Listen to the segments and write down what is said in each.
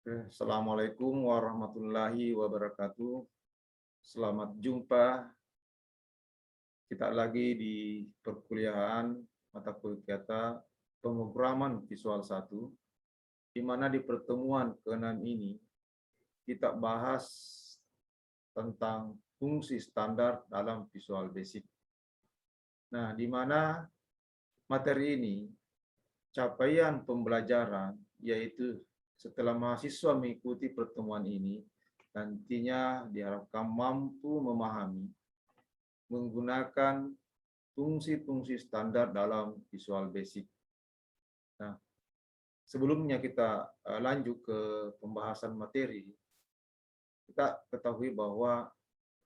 Assalamualaikum warahmatullahi wabarakatuh. Selamat jumpa kita lagi di perkuliahan mata kuliah kita pemrograman visual 1, di mana di pertemuan ke-6 ini kita bahas tentang fungsi standar dalam Visual Basic. Nah, di mana materi ini capaian pembelajaran yaitu setelah mahasiswa mengikuti pertemuan ini, nantinya diharapkan mampu memahami menggunakan fungsi-fungsi standar dalam Visual Basic. Nah, sebelumnya kita lanjut ke pembahasan materi, kita ketahui bahwa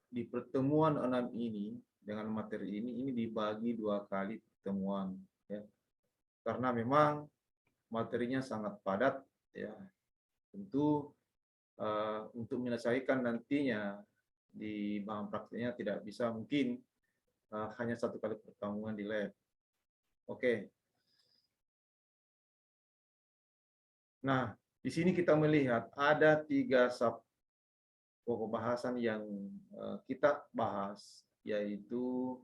di pertemuan 6 ini, dengan materi ini dibagi 2 kali pertemuan. Ya. Karena memang materinya sangat padat, ya. Tentu untuk menyelesaikan nantinya di bahan praktiknya tidak bisa mungkin hanya 1 kali pertemuan di lab. Oke. Nah, di sini kita melihat ada 3 sub pokok bahasan yang kita bahas, yaitu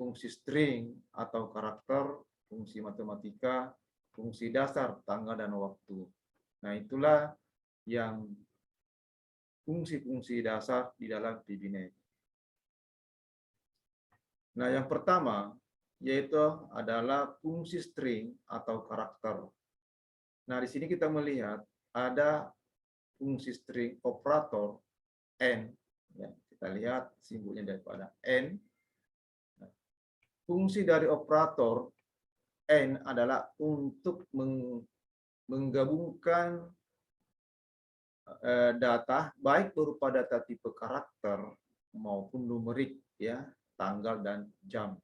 fungsi string atau karakter, fungsi matematika, fungsi dasar tanggal dan waktu. Nah, itulah yang fungsi-fungsi dasar di dalam VBNet. Nah, yang pertama yaitu adalah fungsi string atau karakter. Nah, di sini kita melihat ada fungsi string operator n. Ya, kita lihat simbolnya daripada n. Nah, fungsi dari operator n adalah untuk menggabungkan data baik berupa data tipe karakter maupun numerik, ya, tanggal dan jam.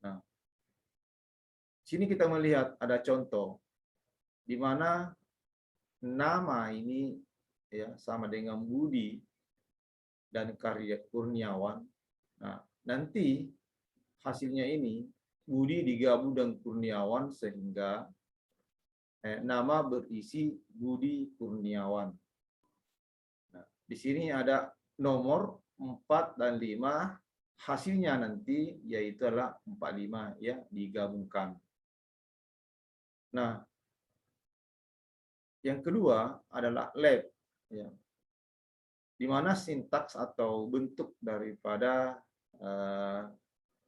Nah, sini kita melihat ada contoh di mana nama ini ya sama dengan Budi dan Karya Kurniawan. Nah, nanti hasilnya ini Budi digabung dengan Kurniawan sehingga nama berisi Budi Kurniawan. Nah, di sini ada nomor 4 dan 5, hasilnya nanti yaitu adalah 45, ya, digabungkan. Nah, yang kedua adalah lab, ya, di mana sintaks atau bentuk daripada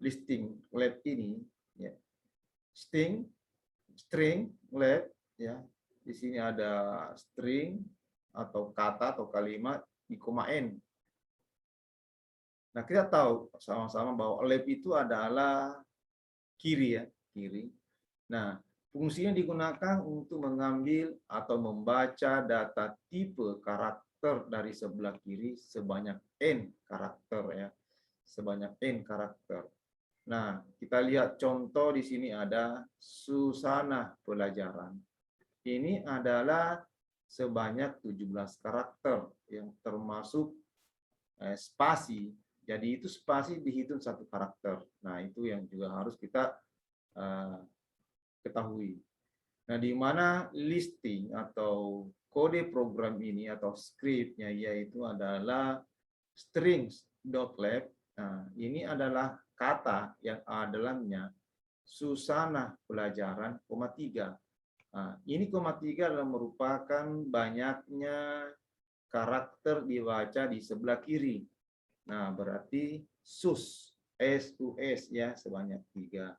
listing lab ini, ya, string, lab, ya, di sini ada string atau kata atau kalimat di koma n. Nah, kita tahu sama-sama bahwa lab itu adalah kiri, ya, kiri. Nah, fungsinya digunakan untuk mengambil atau membaca data tipe karakter dari sebelah kiri sebanyak n karakter, ya, sebanyak n karakter. Nah, kita lihat contoh di sini ada Susana pelajaran. Ini adalah sebanyak 17 karakter yang termasuk spasi. Jadi itu spasi dihitung 1 karakter. Nah, itu yang juga harus kita ketahui. Nah, di mana listing atau kode program ini atau scriptnya yaitu adalah strings.lab. Nah, ini adalah kata yang ada dalamnya Susana pelajaran, 3. Nah, ini 3 adalah merupakan banyaknya karakter dibaca di sebelah kiri. Nah, berarti sus, ya, sebanyak 3.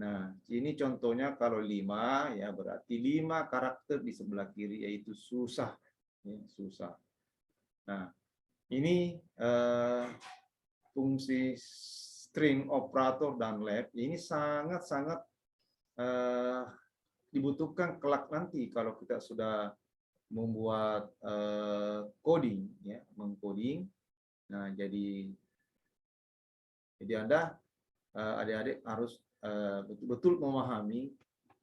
Nah, ini contohnya kalau 5, ya, berarti 5 karakter di sebelah kiri yaitu susah, ya, susah. Nah, ini fungsi string operator dan lab ini sangat-sangat dibutuhkan kelak nanti kalau kita sudah membuat coding, ya, mengcoding. Nah, jadi Anda adik-adik harus betul-betul memahami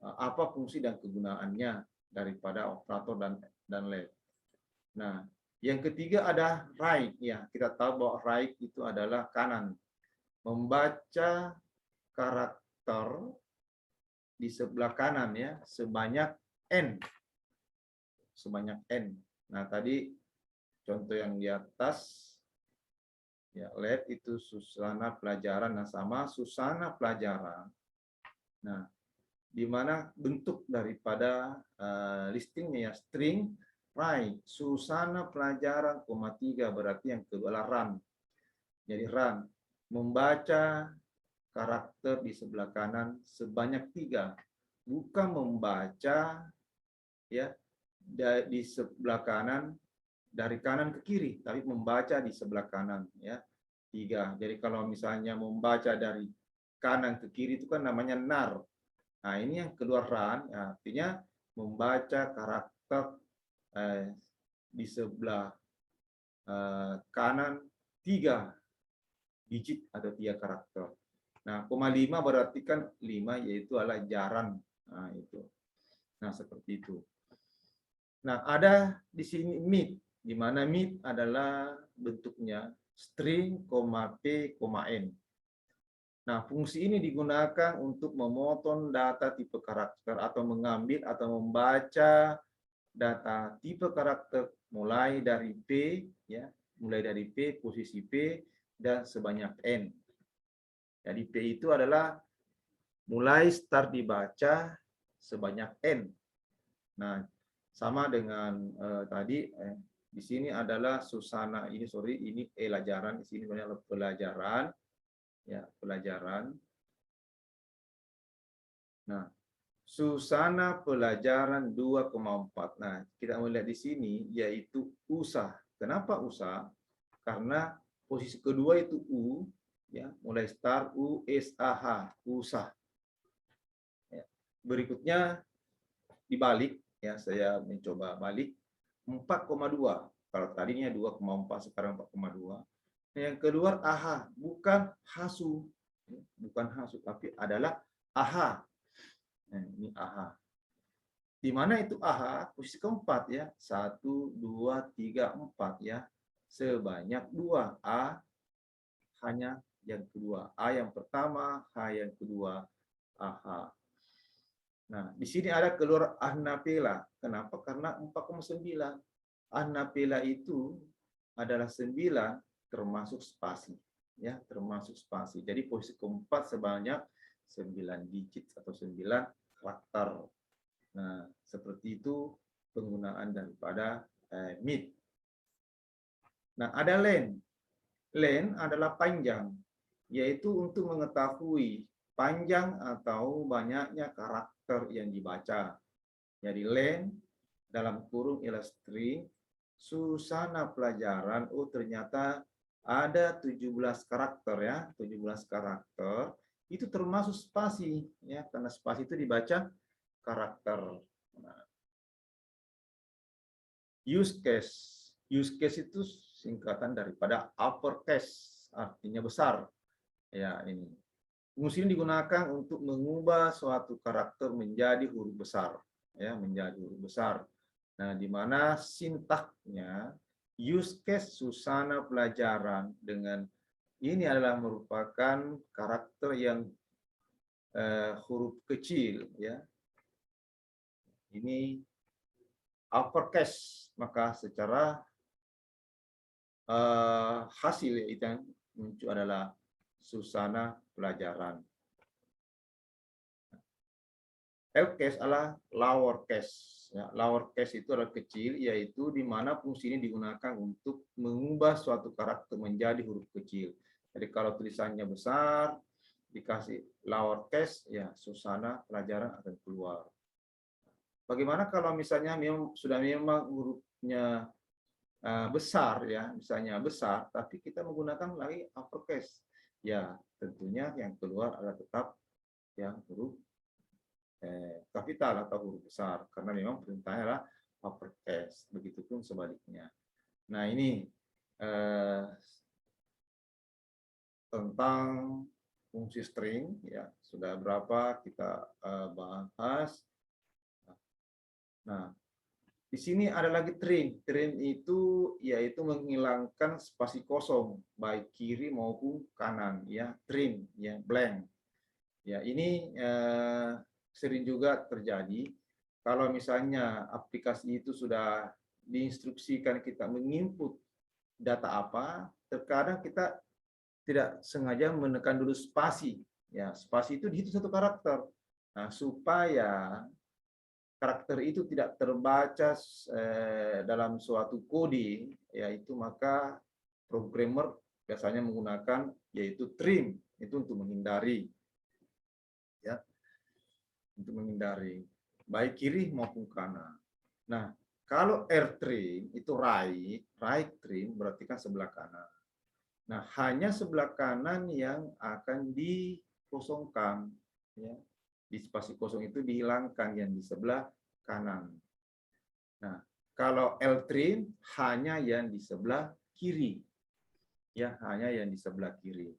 apa fungsi dan kegunaannya daripada operator dan lab. Nah, yang ketiga ada write, ya. Kita tahu bahwa write itu adalah kanan, membaca karakter di sebelah kanan, ya, sebanyak n. sebanyak n. Nah, tadi contoh yang di atas, ya, lab itu susana pelajaran. Nah, sama susana pelajaran. Nah, di mana bentuk daripada listingnya ya, string write susana pelajaran, 3 berarti yang kedua adalah run. Jadi run, membaca karakter di sebelah kanan sebanyak 3, bukan membaca ya di sebelah kanan dari kanan ke kiri, tapi membaca di sebelah kanan ya 3. Jadi kalau misalnya membaca dari kanan ke kiri itu kan namanya nar. Nah, ini yang kedua run, ya, artinya membaca karakter di sebelah kanan 3 digit atau 3 karakter. Nah, 5 berarti kan 5 yaitu adalah jaran. Nah, itu. Nah, seperti itu. Nah, ada di sini mid, di mana mid adalah bentuknya string, p, n. Nah, fungsi ini digunakan untuk memotong data tipe karakter atau mengambil atau membaca data tipe karakter mulai dari P, ya, mulai dari P, posisi P, dan sebanyak N. Jadi P itu adalah mulai start dibaca sebanyak N. Nah, sama dengan tadi, di sini adalah susana, ini ini pelajaran, di sini banyak pelajaran. Ya, pelajaran. Nah, susana pelajaran 2,4. Nah, kita melihat di sini yaitu usah. Kenapa usah? Karena posisi kedua itu U, ya, mulai start U S A H, usah. Ya. Berikutnya dibalik, ya, saya mencoba balik 4,2. Kalau tadinya 2,4, sekarang 4,2. Yang kedua AHA, bukan hasu, bukan hasu, tapi adalah AHA. Nah, ini AHA. Di mana itu AHA? Posisi keempat ya, 1, 2, 3, 4 ya, sebanyak 2. A hanya yang kedua, A yang pertama, H yang kedua, AHA. Nah, di sini ada keluar Ahnapela. Kenapa? Karena 4,9. Ahnapela itu adalah 9 termasuk spasi, ya, termasuk spasi. Jadi posisi keempat sebanyak 9 digit atau 9 karakter. Nah, seperti itu penggunaan daripada mid. Nah, ada len. Len adalah panjang, yaitu untuk mengetahui panjang atau banyaknya karakter yang dibaca. Jadi len dalam kurung ialah string, susana pelajaran, oh ternyata ada 17 karakter ya, 17 karakter, itu termasuk spasi ya, karena spasi itu dibaca karakter. Nah, use case. Use case itu singkatan daripada uppercase, artinya besar. Ya, ini. Fungsi ini digunakan untuk mengubah suatu karakter menjadi huruf besar, ya, menjadi huruf besar. Nah, di mana sintaknya use case susana pelajaran dengan ini adalah merupakan karakter yang huruf kecil, ya. Ini uppercase, maka secara hasil itu yang muncul adalah susana pelajaran. L-case adalah lower case. Ya, lower case itu adalah kecil, yaitu di mana fungsi ini digunakan untuk mengubah suatu karakter menjadi huruf kecil. Jadi kalau tulisannya besar, dikasih lower case, ya susana pelajaran akan keluar. Bagaimana kalau misalnya sudah memang hurufnya besar, ya, misalnya besar, tapi kita menggunakan lagi uppercase, ya tentunya yang keluar adalah tetap yang huruf kapital atau huruf besar, karena memang perintahnya adalah uppercase. Begitupun sebaliknya. Nah, ini tentang fungsi string, ya sudah berapa kita bahas. Nah, di sini ada lagi trim. Trim itu yaitu menghilangkan spasi kosong baik kiri maupun kanan, ya, trim, ya, blank. Ya, ini sering juga terjadi kalau misalnya aplikasi itu sudah diinstruksikan kita menginput data apa, terkadang kita tidak sengaja menekan dulu spasi. Ya, spasi itu dihitung satu karakter. Nah, supaya karakter itu tidak terbaca dalam suatu kode, yaitu maka programmer biasanya menggunakan yaitu trim itu untuk menghindari, ya, untuk menghindari baik kiri maupun kanan. Nah, kalau R trim itu right trim berarti kan sebelah kanan. Nah, hanya sebelah kanan yang akan dikosongkan, ya. Di spasi kosong itu dihilangkan yang di sebelah kanan. Nah, kalau L trim hanya yang di sebelah kiri, ya, hanya yang di sebelah kiri.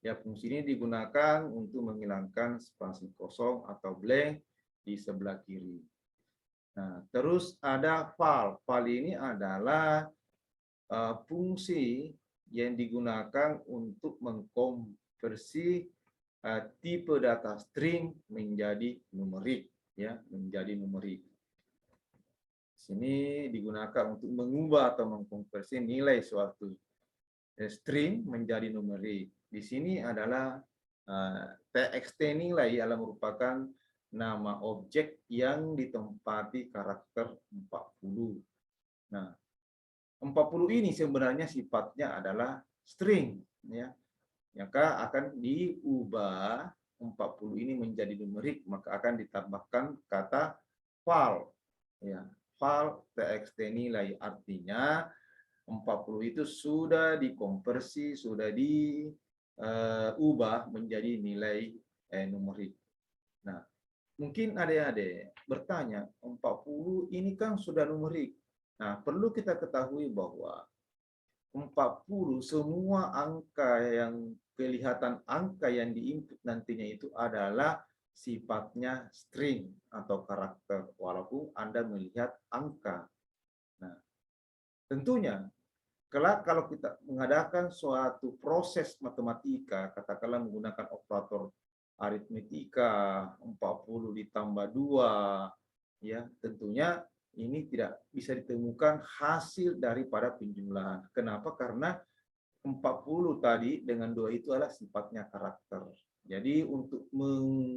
Ya, fungsi ini digunakan untuk menghilangkan spasi kosong atau blank di sebelah kiri. Nah, terus ada val. Val ini adalah fungsi yang digunakan untuk mengkonversi tipe data string menjadi numerik, ya, menjadi numerik. Sini digunakan untuk mengubah atau mengkonversi nilai suatu string menjadi numerik. Di sini adalah txt nilai adalah merupakan nama objek yang ditempati karakter 40. Nah, 40 ini sebenarnya sifatnya adalah string, ya. Maka akan diubah 40 ini menjadi numerik, maka akan ditambahkan kata val, ya. Val txt nilai, artinya 40 itu sudah dikonversi, sudah diubah menjadi nilai numerik. Nah, mungkin adik-adik bertanya, 40 ini kan sudah numerik. Nah, perlu kita ketahui bahwa 40 semua angka yang kelihatan angka yang diinput nantinya itu adalah sifatnya string atau karakter walaupun Anda melihat angka. Nah, tentunya kelak kalau kita mengadakan suatu proses matematika, katakanlah menggunakan operator aritmetika 40 ditambah 2, ya, tentunya ini tidak bisa ditemukan hasil daripada penjumlahan. Kenapa? Karena 40 tadi dengan 2 itu adalah sifatnya karakter. Jadi untuk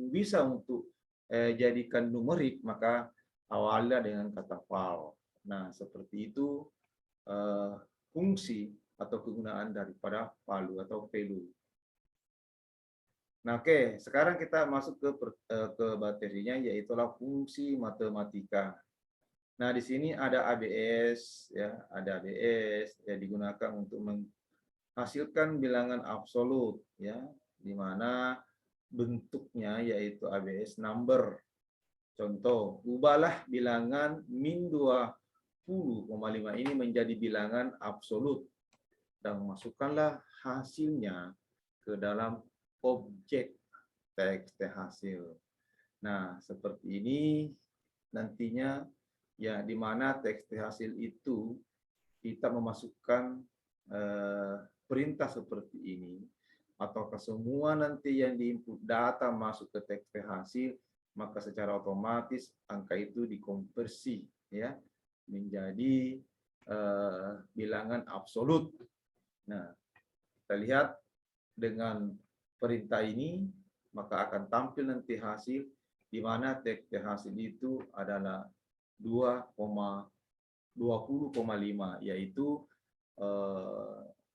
bisa untuk jadikan numerik, maka awalnya dengan kata val. Nah, seperti itu fungsi atau kegunaan daripada value atau value. Nah, oke, sekarang kita masuk ke materinya, yaitu fungsi matematika. Nah, di sini ada ABS, ya, ada ABS yang digunakan untuk menghasilkan bilangan absolut, ya, di mana bentuknya yaitu ABS number. Contoh, ubahlah bilangan min 20,5 ini menjadi bilangan absolut dan masukkanlah hasilnya ke dalam objek txt hasil. Nah, seperti ini nantinya, ya, di mana txt hasil itu kita memasukkan perintah seperti ini, ataukah semua nanti yang diinput data masuk ke txt hasil, maka secara otomatis angka itu dikonversi, ya, menjadi bilangan absolut. Nah, kita lihat dengan perintah ini, maka akan tampil nanti hasil di mana txt hasil itu adalah 2,20,5, yaitu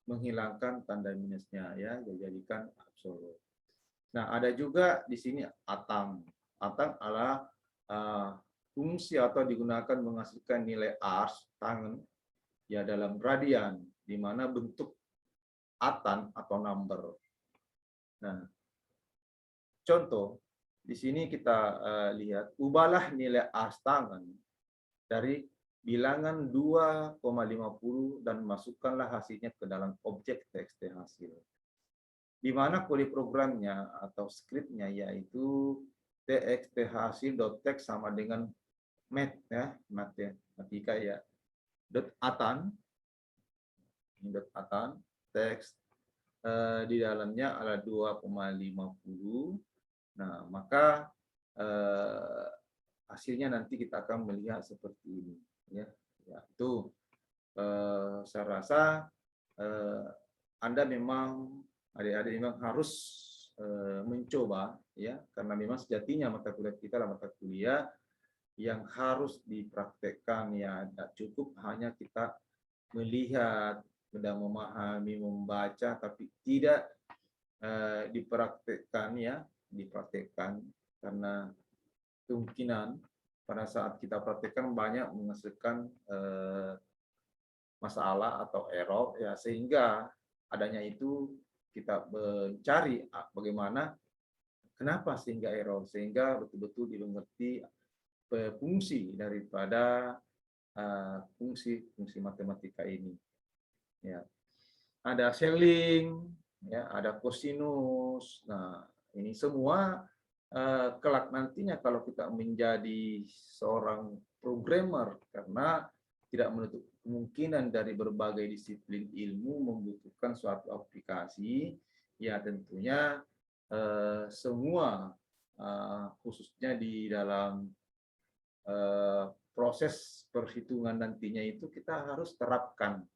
menghilangkan tanda minusnya, ya, dijadikan absolut. Nah, ada juga di sini atang. Atang adalah fungsi atau digunakan menghasilkan nilai ars tangen, ya, dalam radian, di mana bentuk atan atau number. Nah, contoh di sini kita lihat, ubahlah nilai ars tangen dari bilangan 2,50 dan masukkanlah hasilnya ke dalam objek txt hasil. Di mana kode programnya atau skripnya yaitu txt hasil.text sama dengan math, ya, matematika, ya, .atan, teks di dalamnya adalah 2,50. Nah, maka hasilnya nanti kita akan melihat seperti ini. Ya, ya itu saya rasa Anda memang adik-adik memang harus mencoba ya, karena memang sejatinya mata kuliah kita adalah mata kuliah yang harus dipraktekkan ya, tidak cukup hanya kita melihat dan memahami, membaca, tapi tidak dipraktekkan ya, dipraktekkan karena kemungkinan pada saat kita praktekkan banyak menghasilkan masalah atau error ya, sehingga adanya itu kita mencari bagaimana kenapa sehingga error, sehingga betul-betul dimengerti fungsi daripada fungsi matematika ini ya. Ada scaling ya, ada cosinus. Nah, ini semua kelak nantinya kalau kita menjadi seorang programmer, karena tidak menutup kemungkinan dari berbagai disiplin ilmu membutuhkan suatu aplikasi, ya tentunya semua khususnya di dalam proses perhitungan nantinya itu kita harus terapkan.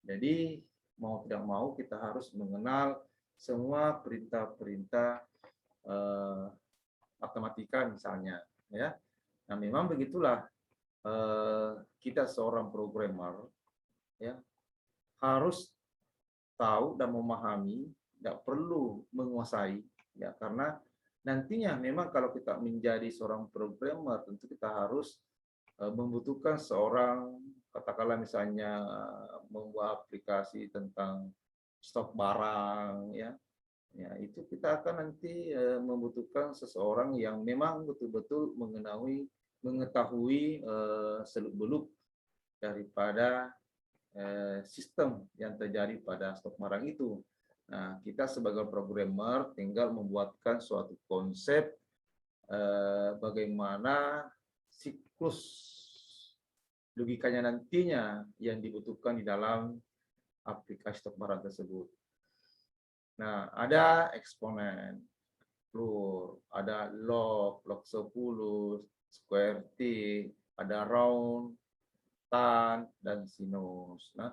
Jadi mau tidak mau kita harus mengenal semua perintah-perintah matematika misalnya ya. Nah, memang begitulah kita seorang programmer ya harus tahu dan memahami, tidak perlu menguasai ya, karena nantinya memang kalau kita menjadi seorang programmer tentu kita harus membutuhkan seorang, katakanlah misalnya membuat aplikasi tentang stok barang ya. Ya, itu kita akan nanti membutuhkan seseorang yang memang betul-betul mengetahui seluk-beluk daripada sistem yang terjadi pada stok barang itu. Nah, kita sebagai programmer tinggal membuatkan suatu konsep bagaimana siklus logikanya nantinya yang dibutuhkan di dalam aplikasi stok barang tersebut. Nah, ada eksponen, plur, ada log 10, square T, ada round, tan, dan sinus. Nah,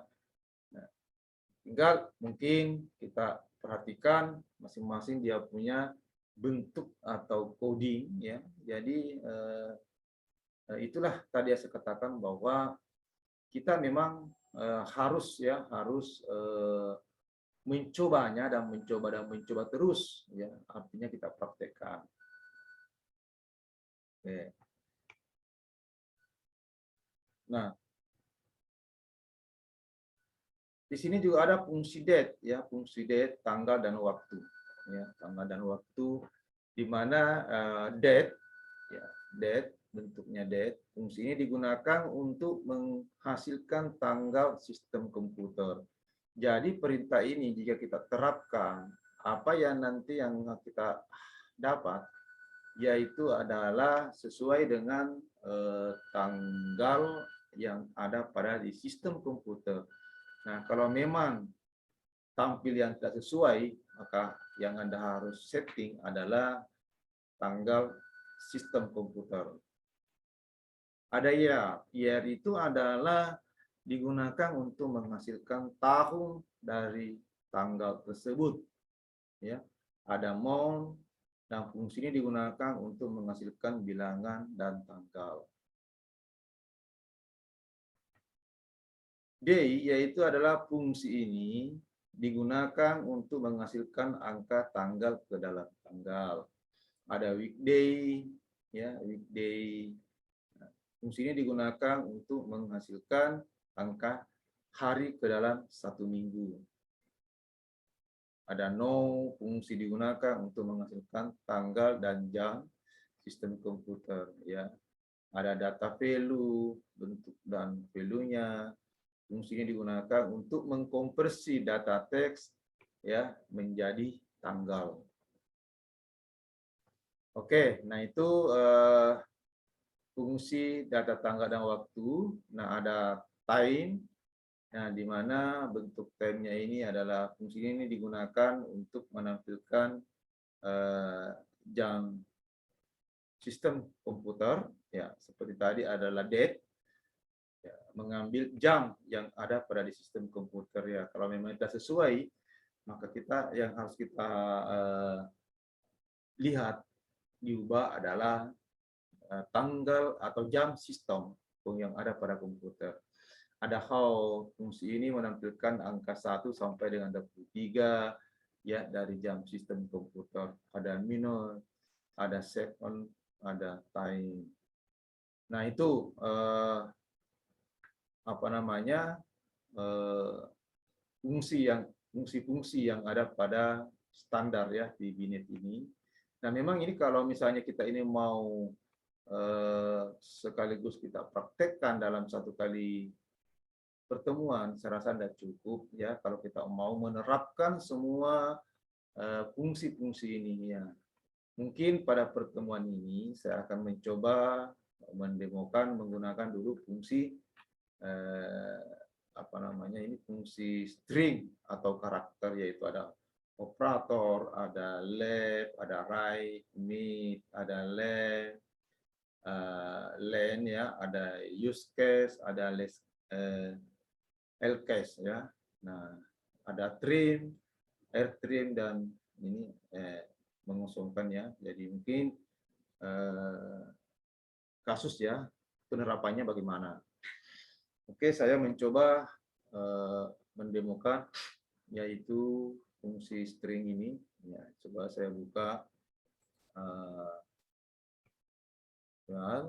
tinggal mungkin kita perhatikan masing-masing dia punya bentuk atau coding ya. Jadi itulah tadi saya katakan bahwa kita memang harus mencobanya dan mencoba terus ya, artinya kita praktekkan. Oke. Nah, di sini juga ada fungsi date ya, fungsi date tanggal dan waktu ya, tanggal dan waktu, di mana date ya, date bentuknya date, fungsi ini digunakan untuk menghasilkan tanggal sistem komputer. Jadi perintah ini jika kita terapkan, apa yang nanti yang kita dapat yaitu adalah sesuai dengan tanggal yang ada pada di sistem komputer. Nah, kalau memang tampil yang tidak sesuai, maka yang Anda harus setting adalah tanggal sistem komputer. Ada year. Year itu adalah digunakan untuk menghasilkan tahun dari tanggal tersebut. Ya, ada month, dan fungsi ini digunakan untuk menghasilkan bilangan dan tanggal. Day yaitu adalah fungsi ini digunakan untuk menghasilkan angka tanggal ke dalam tanggal. Ada weekday, ya weekday. Fungsi ini digunakan untuk menghasilkan angka hari ke dalam satu minggu. Ada no, fungsi digunakan untuk menghasilkan tanggal dan jam sistem komputer. Ya, ada data value, bentuk dan value-nya. Fungsinya digunakan untuk mengkonversi data teks ya menjadi tanggal. Oke, nah itu fungsi data tanggal dan waktu. Nah, ada time, nah di mana bentuk time-nya ini adalah fungsi ini digunakan untuk menampilkan jam sistem komputer ya seperti tadi adalah date, ya, mengambil jam yang ada pada di sistem komputer ya. Kalau memang tidak sesuai, maka kita yang harus kita lihat diubah adalah tanggal atau jam sistem yang ada pada komputer. Ada how fungsi ini menampilkan angka 1 sampai dengan 23 ya dari jam sistem komputer. Ada minute, ada second, ada time. Nah, itu apa namanya? Fungsi-fungsi yang ada pada standar ya di Binet ini. Nah, memang ini kalau misalnya kita ini mau sekaligus kita praktekkan dalam satu kali pertemuan, saya rasa tidak cukup ya kalau kita mau menerapkan semua fungsi-fungsi ini ya. Mungkin pada pertemuan ini saya akan mencoba mendemokan menggunakan dulu fungsi apa namanya ini fungsi string atau karakter, yaitu ada operator, ada left, ada right, mid, ada left, len ya, ada use case, ada lcase ya. Nah, ada trim, air trim, dan ini mengosongkan ya. Jadi mungkin kasus ya penerapannya bagaimana. Oke, saya mencoba mendemokan yaitu fungsi string ini. Ya, coba saya buka. Ya.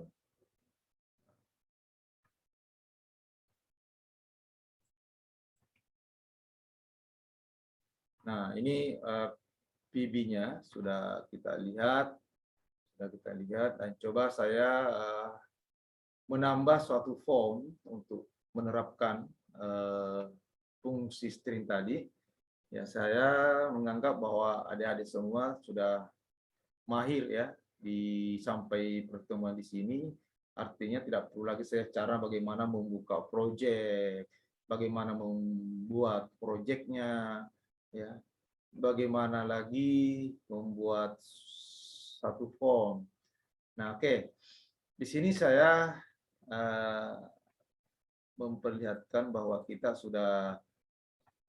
Nah, ini PB-nya sudah kita lihat, dan coba saya menambah suatu form untuk menerapkan fungsi string tadi. Ya, saya menganggap bahwa adik-adik semua sudah mahir ya sampai pertemuan di sini. Artinya tidak perlu lagi saya cara bagaimana membuka proyek, bagaimana membuat proyeknya, ya, bagaimana lagi membuat satu form. Nah, oke. Di sini saya memperlihatkan bahwa kita sudah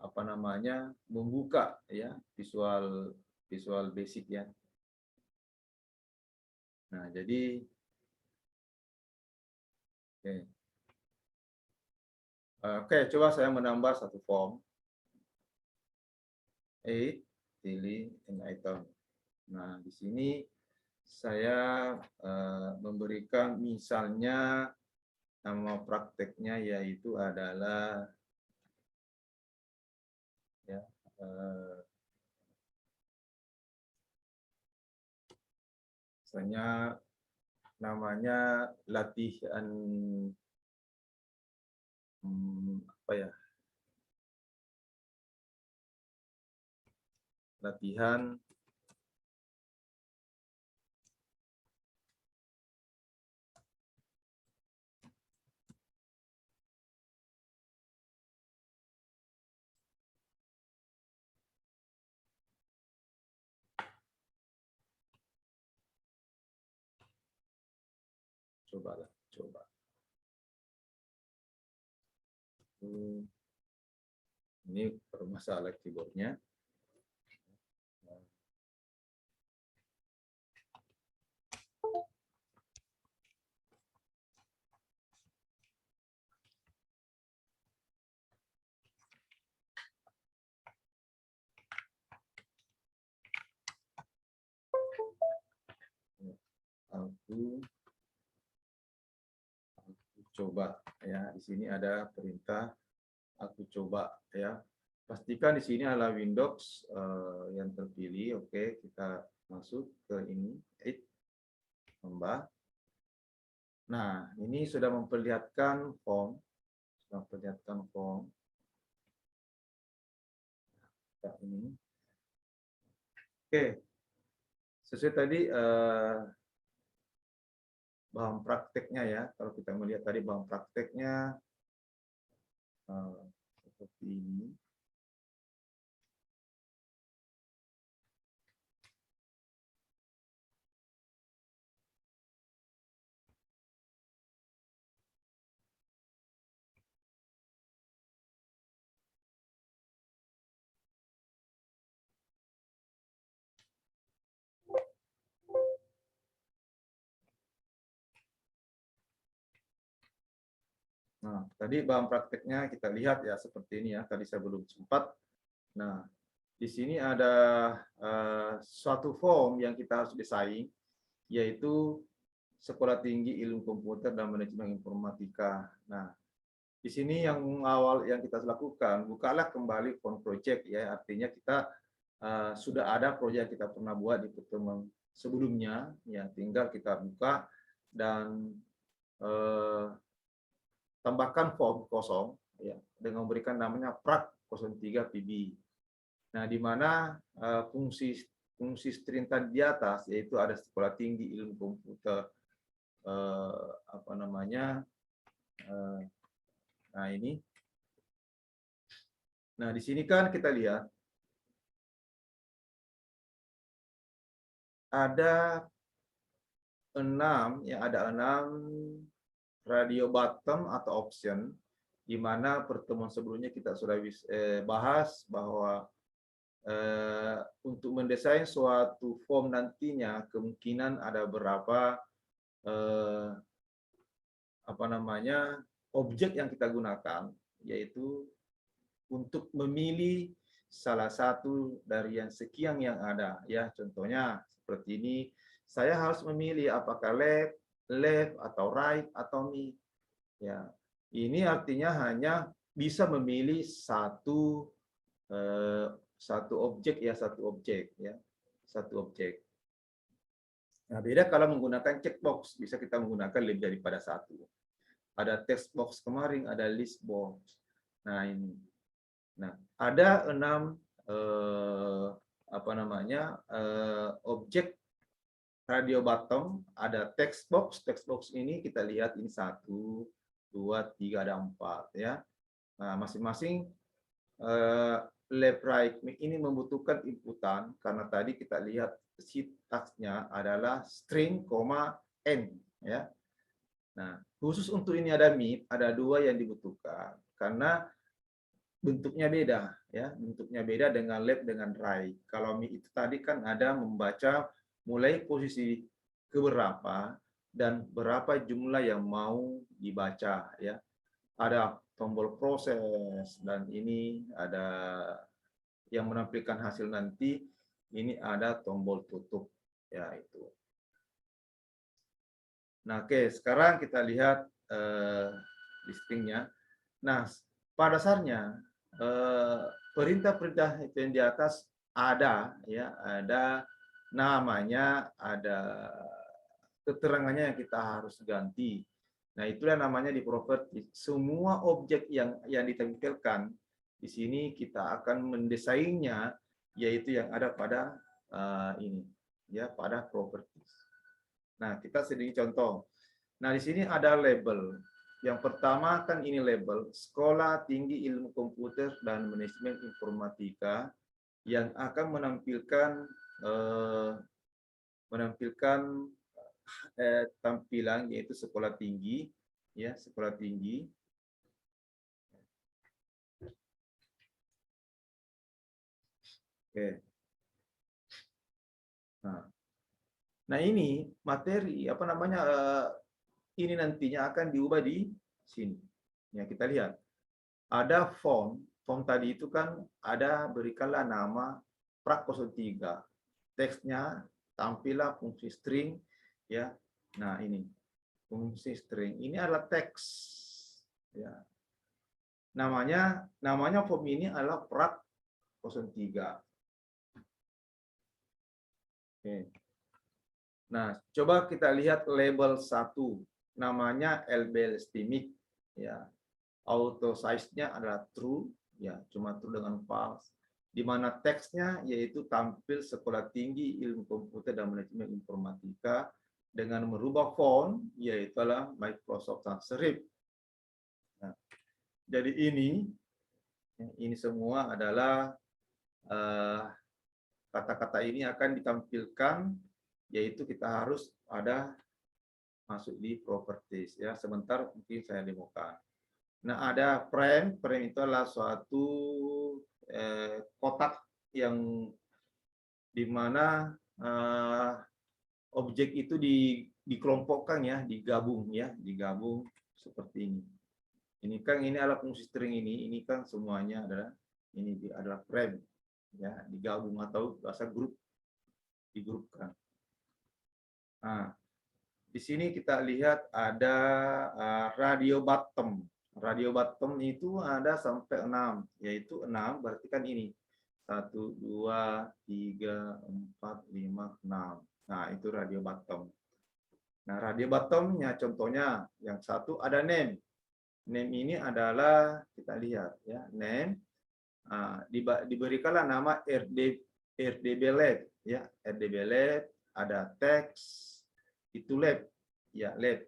apa namanya membuka ya visual basic ya. Nah, jadi oke, coba saya menambah satu form. Pilih item. Nah, di sini saya memberikan misalnya nama prakteknya yaitu adalah ya misalnya namanya latihan apa ya? Latihan coba. Ini permasalahan keyboardnya. Aku coba ya. Di sini ada perintah aku coba ya. Pastikan di sini adalah Windows yang terpilih. Oke, kita masuk ke ini, tambah. Nah, ini sudah memperlihatkan form, Nah, ini. Oke, sesuai tadi bahan prakteknya ya. Kalau kita melihat tadi bahan prakteknya seperti ini. Nah, tadi bahan prakteknya kita lihat ya seperti ini ya. Tadi saya belum sempat. Nah, di sini ada suatu form yang kita harus desain, yaitu Sekolah Tinggi Ilmu Komputer dan Manajemen Informatika. Nah, di sini yang awal yang kita lakukan, bukalah kembali form project ya. Artinya kita sudah ada proyek yang kita pernah buat di pertemuan sebelumnya, ya tinggal kita buka dan tambahkan form kosong ya dengan memberikan namanya prak 03 PB. Nah, di mana fungsi string tadi di atas yaitu ada Sekolah Tinggi Ilmu Komputer apa namanya nah ini. Nah, di sini kan kita lihat ada 6 ya, ada 6 radio button atau option, di mana pertemuan sebelumnya kita sudah bahas bahwa untuk mendesain suatu form nantinya kemungkinan ada berapa apa namanya objek yang kita gunakan, yaitu untuk memilih salah satu dari yang sekian yang ada ya. Contohnya seperti ini, saya harus memilih apakah left atau right atau mid ya. Ini artinya hanya bisa memilih satu objek ya, satu objek. Nah, beda kalau menggunakan checkbox, bisa kita menggunakan lebih daripada satu. Ada text box kemarin, ada list box. Nah, ini. Nah, ada 6 apa namanya objek radio button, ada text box. Text box ini kita lihat ini 1, 2, 3, ada 4 ya. Nah, masing-masing left right ini membutuhkan inputan karena tadi kita lihat syntaksnya adalah string, n ya. Nah, khusus untuk ini ada mid, ada 2 yang dibutuhkan karena bentuknya beda ya, bentuknya beda dengan left dengan right. Kalau mid itu tadi kan ada membaca mulai posisi keberapa dan berapa jumlah yang mau dibaca ya. Ada tombol proses dan ini ada yang menampilkan hasil nanti, ini ada tombol tutup ya itu. Nah, oke, sekarang kita lihat listingnya. Nah, pada dasarnya perintah-perintah itu yang di atas ada ya, ada namanya, ada keterangannya yang kita harus ganti. Nah, itulah namanya di properti. Semua objek yang ditampilkan di sini kita akan mendesainnya, yaitu yang ada pada ini ya, pada properties. Nah, kita sedikit contoh. Nah, di sini ada label. Yang pertama kan ini label Sekolah Tinggi Ilmu Komputer dan Manajemen Informatika yang akan menampilkan tampilan yaitu sekolah tinggi ya, sekolah tinggi. Oke. Nah, ini materi apa namanya ini nantinya akan diubah di sini. Ya, kita lihat. Ada form tadi itu kan ada berikanlah nama prak 03. Teksnya tampillah fungsi string ya. Nah, ini fungsi string. Ini adalah teks ya. Namanya form ini adalah prak 03. Oke. Nah, coba kita lihat label 1. Namanya LBL Estimate ya. Auto size-nya adalah true ya, cuma true dengan false. Di mana teksnya yaitu tampil Sekolah Tinggi Ilmu Komputer dan Manajemen Informatika dengan merubah font yaitu adalah Microsoft Sans Serif. Nah, jadi ini semua adalah kata-kata ini akan ditampilkan, yaitu kita harus ada masuk di properties ya. Sebentar mungkin saya demokan. Nah, ada frame itu adalah suatu kotak yang dimana objek itu dikelompokkan ya, digabung seperti ini. Ini kan ini adalah fungsi string ini kan semuanya adalah adalah frame ya, digabung atau bahasa grup, digrupkan. Nah, di sini kita lihat ada radio bottom. Radio bottom itu ada sampai 6, yaitu 6 berarti kan ini 1, 2, 3, 4, 5, 6. Nah, itu radio bottom. Nah, radio bottomnya contohnya yang satu ada name. Name ini adalah kita lihat ya, name diberikanlah nama RDB lab ya, RDB lab, ada teks itu lab ya, lab.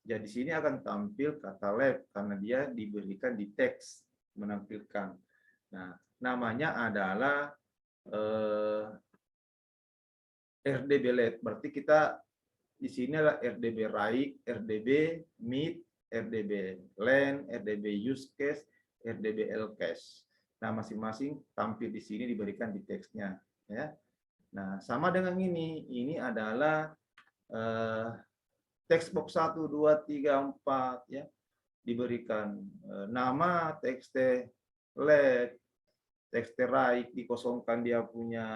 Jadi di sini akan tampil kata lab karena dia diberikan di teks menampilkan. Nah, namanya adalah RDB lab. Berarti kita di sini adalah RDB write, RDB meet, RDB len, RDB use case, RDB LCase. Nah, masing-masing tampil di sini diberikan di teksnya ya. Nah, sama dengan ini adalah text box 1 2 3 4 ya. Diberikan nama txt let, txt write, dikosongkan dia punya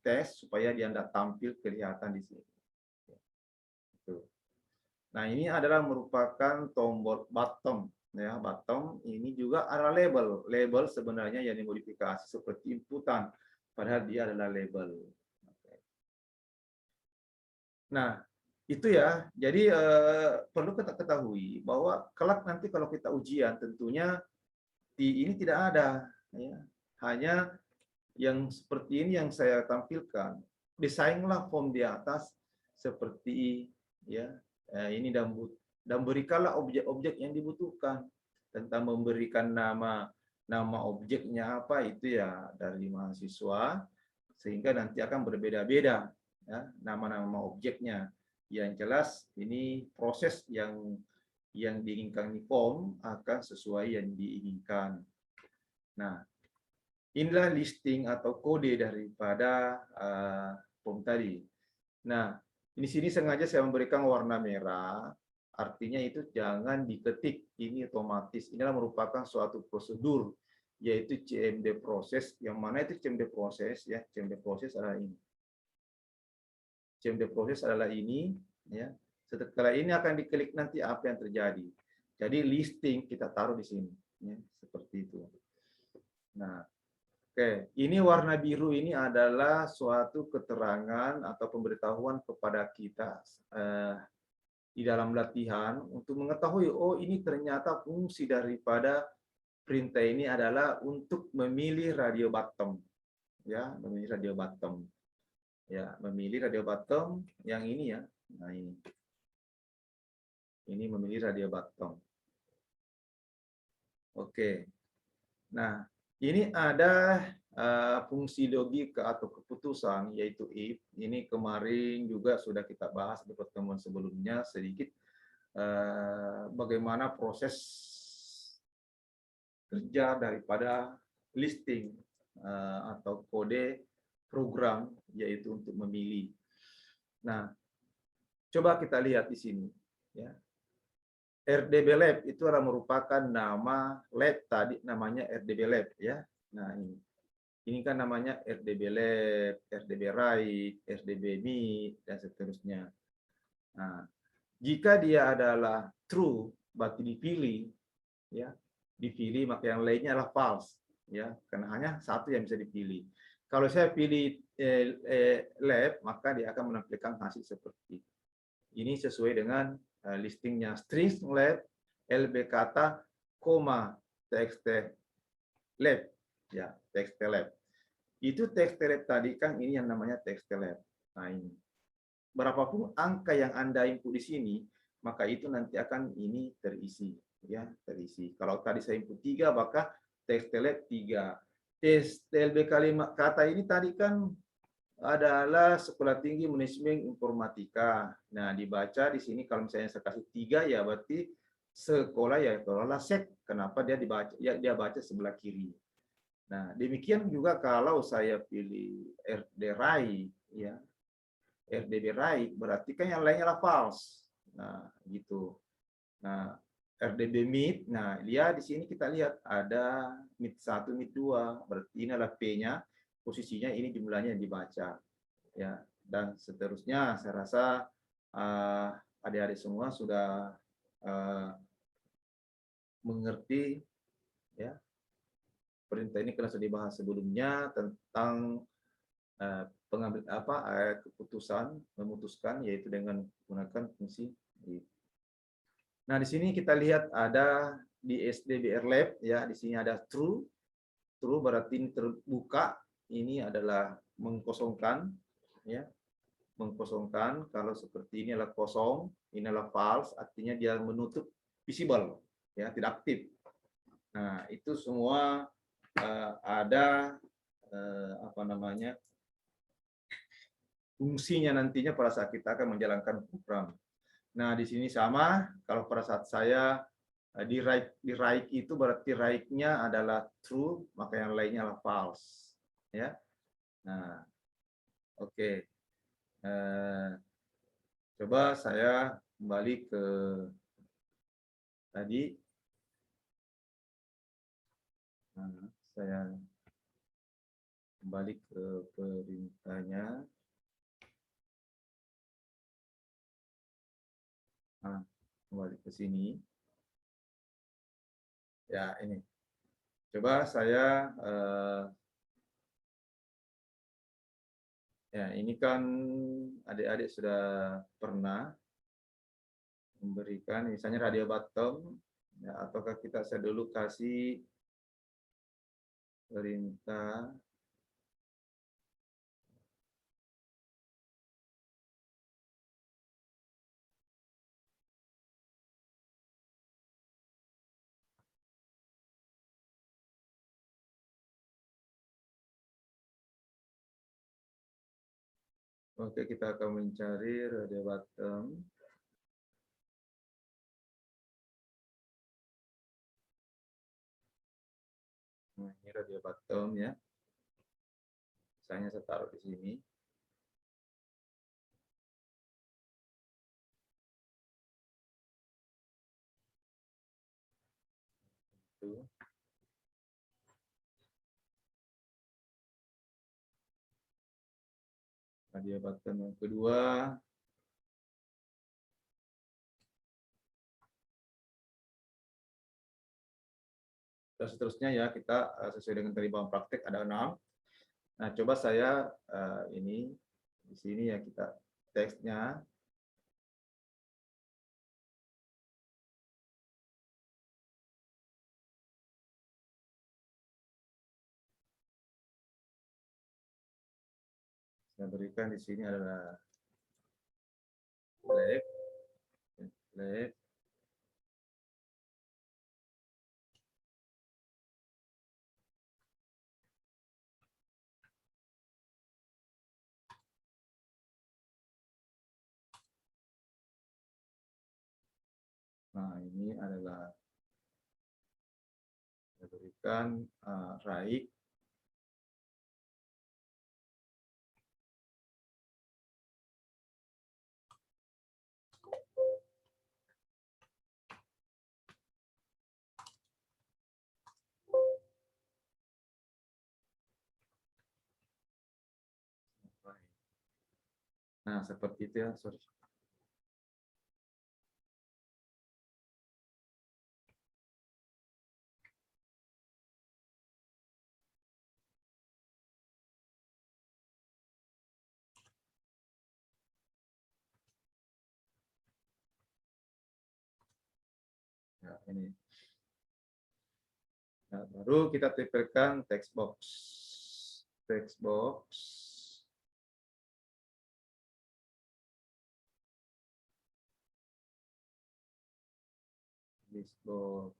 teks supaya dia tidak tampil kelihatan di sini. Nah, ini adalah merupakan tombol bottom ya. Bottom ini juga ada label. Label sebenarnya yang dimodifikasi seperti inputan, padahal dia adalah label. Nah, itu ya. Jadi perlu kita ketahui bahwa kelak nanti kalau kita ujian tentunya ini tidak ada ya. Hanya yang seperti ini yang saya tampilkan. Desainlah form di atas seperti ya. Ini dan berikanlah objek-objek yang dibutuhkan. Tentang memberikan nama objeknya apa itu ya dari mahasiswa, sehingga nanti akan berbeda-beda ya nama-nama objeknya. Yang jelas ini proses yang diinginkan di form akan sesuai yang diinginkan. Nah, inilah listing atau kode daripada form tadi. Nah, di sini sengaja saya memberikan warna merah, artinya itu jangan diketik, ini otomatis. Inilah merupakan suatu prosedur, yaitu CMD proses, yang mana itu CMD proses ya, CMD proses adalah ini. CMD proses adalah ini ya. Setelah ini akan diklik nanti apa yang terjadi. Jadi listing kita taruh di sini ya, seperti itu. Nah, oke, ini warna biru ini adalah suatu keterangan atau pemberitahuan kepada kita di dalam latihan untuk mengetahui, oh ini ternyata fungsi daripada perintah ini adalah untuk memilih radio bottom, ya, memilih radio bottom, ya, memilih radio bottom yang ini ya, nah ini memilih radio bottom. Oke, nah. Ini ada fungsi logika atau keputusan, yaitu if. Ini kemarin juga sudah kita bahas di pertemuan sebelumnya sedikit bagaimana proses kerja daripada listing atau kode program, yaitu untuk memilih. Nah, coba kita lihat di sini. Ya. RDB Lab itu adalah merupakan nama lab tadi, namanya RDB Lab ya. Nah, ini kan namanya RDB Lab, RDB Write, RDB Meet dan seterusnya. Nah, jika dia adalah true berarti dipilih ya. Dipilih maka yang lainnya adalah false ya, karena hanya satu yang bisa dipilih. Kalau saya pilih lab maka dia akan menampilkan hasil seperti ini. Ini sesuai dengan listingnya string lab, lb kata, koma, txt lab, ya, txt lab. Itu txt lab tadi kan ini yang namanya txt lab. Nah ini, berapapun angka yang Anda input di sini, maka itu nanti akan ini terisi, ya, terisi. Kalau tadi saya input 3, maka txt lab 3. Tes lb kalimat kata ini tadi kan adalah Sekolah Tinggi Manajemen Informatika. Nah, dibaca di sini kalau misalnya saya kasih 3 ya berarti sekolah ya itulah sek. Kenapa dia dibaca ya, dia baca sebelah kiri. Nah, demikian juga kalau saya pilih RD Rai ya. RDB Rai berarti kan yang lainnya adalah false. Nah, gitu. Nah, RDB mid. Nah, lihat di sini kita lihat ada mid 1, mid 2. Berarti ini adalah P-nya, posisinya ini jumlahnya yang dibaca. Ya, dan seterusnya saya rasa adik-adik semua sudah mengerti ya. Perintah ini karena sudah dibahas sebelumnya tentang pengambil keputusan memutuskan, yaitu dengan menggunakan fungsi if. Nah, di sini kita lihat ada di SDBR Lab ya, di sini ada true. True berarti ini terbuka, ini adalah mengkosongkan ya. Mengkosongkan. Kalau seperti ini adalah kosong, ini adalah false, artinya dia menutup visible ya, tidak aktif. Nah, itu semua ada apa namanya? Fungsinya nantinya pada saat kita akan menjalankan program. Nah, di sini sama, kalau pada saat saya di write itu berarti write-nya adalah true, maka yang lainnya adalah false. Ya. Nah, oke. Okay. Coba saya kembali ke tadi. Nah, saya kembali ke perintahnya. Nah, kembali ke sini. Ya, ini. Coba saya ya, ini kan adik-adik sudah pernah memberikan misalnya radio bottom ya, ataukah saya dulu kasih perintah oke, kita akan mencari radio bottom. Nah, ini radio bottom ya. Misalnya saya taruh di sini. Itu. Radio bottom yang kedua. Dan seterusnya ya, kita sesuai dengan tadi bawang praktek ada 6. Nah, coba saya ini di sini ya, kita teksnya saya berikan di sini adalah black, black. Nah, ini adalah saya berikan right. Nah, seperti itu ya, sorry. Ya, ini. Nah, baru kita tempelkan text box. Text box. List box.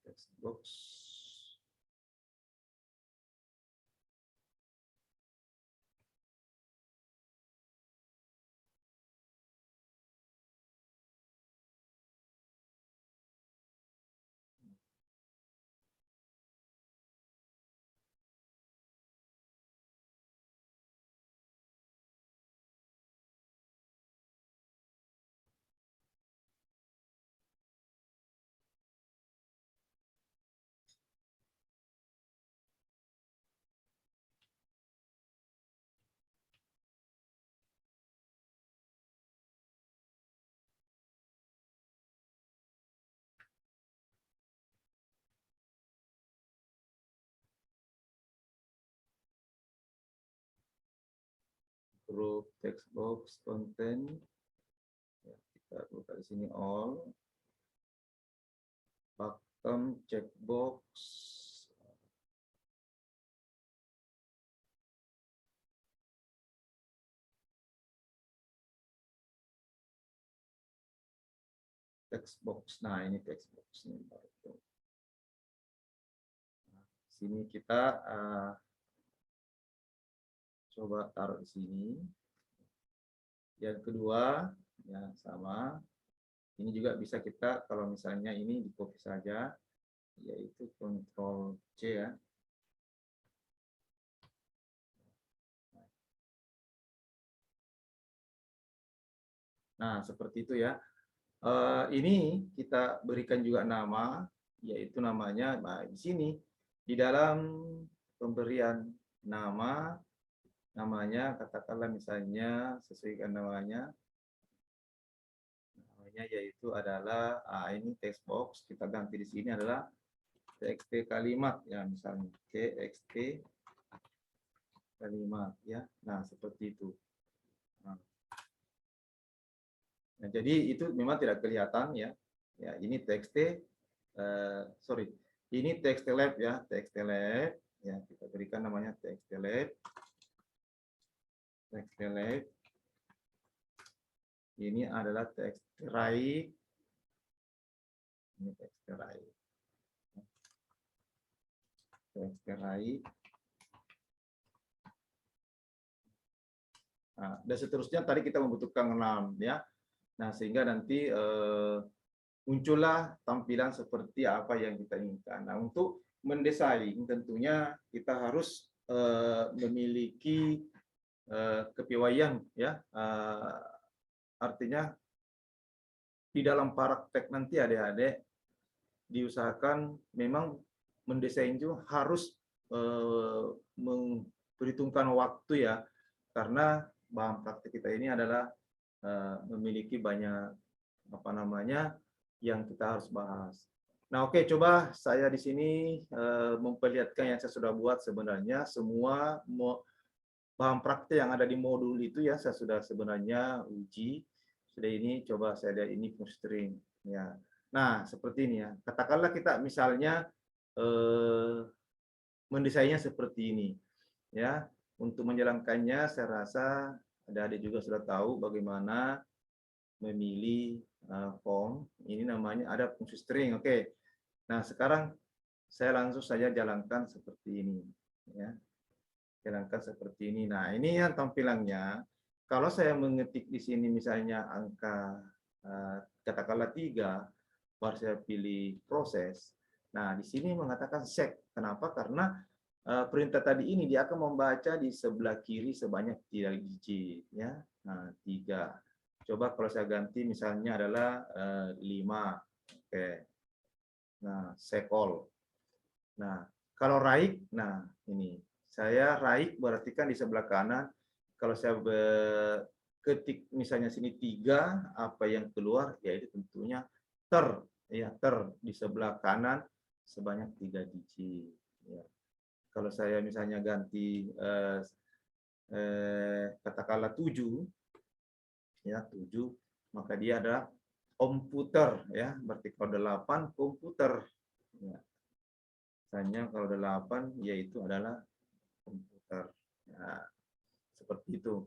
text box. Group text box content, ya, kita buka di sini all, bottom checkbox, text box. Nah, ini text box ini. Nah, sini kita coba taruh di sini. Yang kedua, ya sama. Ini juga bisa kita kalau misalnya ini di copy saja, yaitu Ctrl C ya. Nah, seperti itu ya. Ini kita berikan juga nama, yaitu namanya, nah, di sini di dalam pemberian nama, namanya katakanlah misalnya sesuaikan namanya yaitu adalah ini text box, kita ganti di sini adalah txt kalimat ya, misalnya txt kalimat ya. Nah, seperti itu. Nah, jadi itu memang tidak kelihatan ya. Ya, ini txt sorry. Ini txt lab ya, txt lab ya, kita berikan namanya txt lab. Txt lab. Ini adalah txt write. Ini txt write. Txt write. Nah, dan seterusnya tadi kita membutuhkan 6 ya. Nah, sehingga nanti muncullah tampilan seperti apa yang kita inginkan. Nah, untuk mendesain tentunya kita harus memiliki kepiawaian ya. Artinya di dalam praktek nanti adik-adik diusahakan memang mendesain itu harus memperhitungkan waktu ya, karena bahan praktek kita ini adalah memiliki banyak apa namanya yang kita harus bahas. Nah, oke, coba saya di sini memperlihatkan yang saya sudah buat. Sebenarnya semua bahan praktek yang ada di modul itu ya saya sudah sebenarnya uji. Sudah ini coba saya lihat ini string ya. Nah, seperti ini ya. Katakanlah kita misalnya mendesainnya seperti ini ya. Untuk menjalankannya saya rasa adik-adik juga sudah tahu bagaimana memilih form. Ini namanya ada fungsi string. Oke. Nah, sekarang saya langsung saja jalankan seperti ini ya. Jalankan seperti ini. Nah, ini yang tampilannya. Kalau saya mengetik di sini misalnya angka katakanlah 3, baru saya pilih proses. Nah, di sini mengatakan check. Kenapa? Karena perintah tadi ini dia akan membaca di sebelah kiri sebanyak 3 digit ya. Nah, 3. Coba kalau saya ganti misalnya adalah 5. Oke. Nah, sekol. Nah, kalau right, nah ini saya right berarti kan di sebelah kanan. Kalau saya ketik misalnya sini 3, apa yang keluar yaitu tentunya ter ya, ter di sebelah kanan sebanyak 3 digit ya. Kalau saya misalnya ganti katakanlah 7 ya, 7, maka dia adalah komputer ya, berarti kalau 8 komputer ya. Misalnya kalau 8 yaitu adalah komputer. Nah, seperti itu.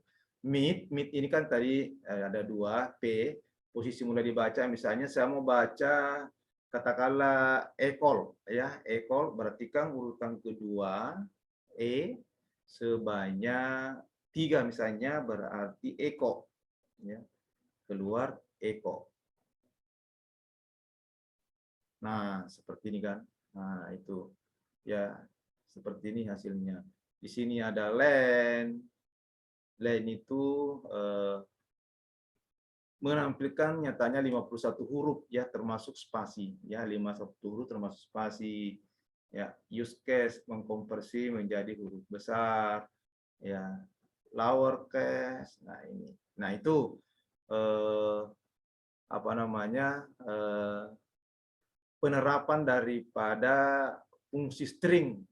Meet ini kan tadi ada 2 P, posisi mulai dibaca misalnya saya mau baca katakanlah ekol ya, ekol berarti kan urutan kedua sebanyak 3 misalnya berarti eko ya, keluar eko. Nah, seperti ini kan. Nah, itu ya seperti ini hasilnya. Di sini ada len. Len itu menampilkan nyatanya 51 huruf ya, termasuk spasi ya, 51 huruf termasuk spasi ya. Use case mengkonversi menjadi huruf besar ya, lower case. Nah ini, nah itu apa namanya, penerapan daripada fungsi string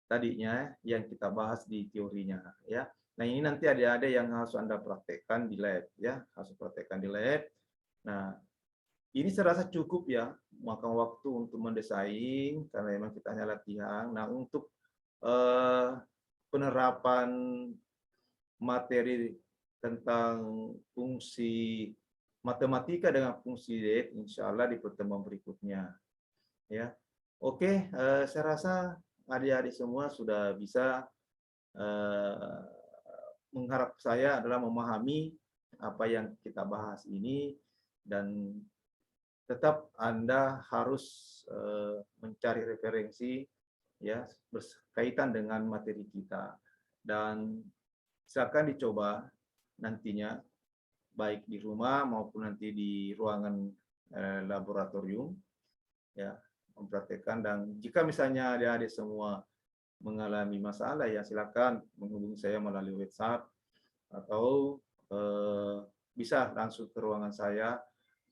tadinya yang kita bahas di teorinya ya. Nah, ini nanti ada yang harus Anda praktekkan di lab ya, harus praktekkan di lab. Nah, ini saya rasa cukup ya, makan waktu untuk mendesain karena memang kita hanya latihan. Nah, untuk penerapan materi tentang fungsi matematika dengan fungsi date, insya Allah di pertemuan berikutnya ya. Oke, saya rasa adik-adik semua sudah bisa mengharap saya adalah memahami apa yang kita bahas ini, dan tetap Anda harus mencari referensi ya berkaitan dengan materi kita, dan silakan dicoba nantinya baik di rumah maupun nanti di ruangan laboratorium ya, mempraktekkan. Dan jika misalnya adik-adik semua mengalami masalah ya silakan menghubungi saya melalui WhatsApp atau bisa langsung ke ruangan saya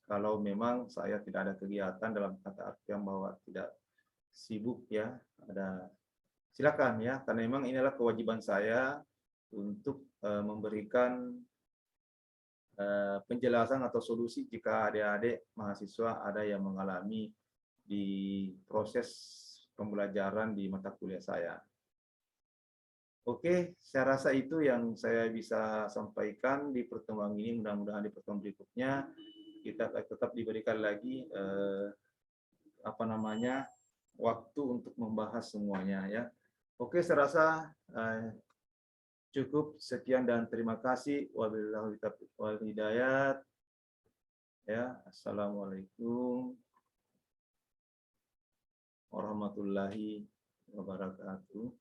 kalau memang saya tidak ada kegiatan, dalam kata artian bahwa tidak sibuk ya. Ada, silakan ya, karena memang inilah kewajiban saya untuk memberikan penjelasan atau solusi jika adik-adik mahasiswa ada yang mengalami di proses pembelajaran di mata kuliah saya. Oke, saya rasa itu yang saya bisa sampaikan di pertemuan ini. Mudah-mudahan di pertemuan berikutnya kita tetap diberikan lagi apa namanya, waktu untuk membahas semuanya ya. Oke, saya rasa cukup sekian dan terima kasih. Wabillahi taufiq wal hidayah. Ya, assalamualaikum warahmatullahi wabarakatuh.